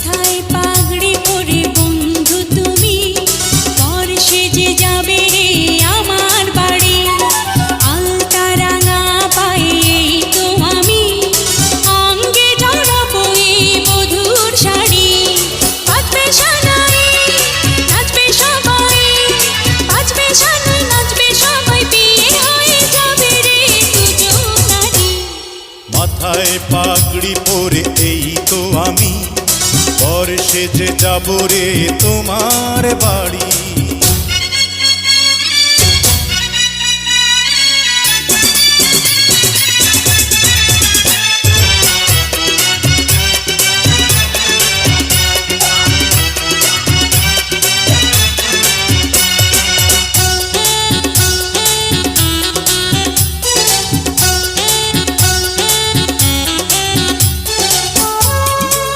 মাথায় পাগড়ি পরে বন্ধু তুমি পর সেজে যাবে রে আমার বাড়ি। আলতা রাঙা পায়ে এই তো আমি অঙ্গে জড়াবো এই বধূর শাড়ি। বাজবে সানাই নাচবে সবাই, বাজবে সানাই নাচবে সবাই, বিয়ে হয়ে যাবে রে দুজনারই। মাথায় পাগড়ি পরে এই তো আমি পর সেজে যাব রে তোমার বাড়ি।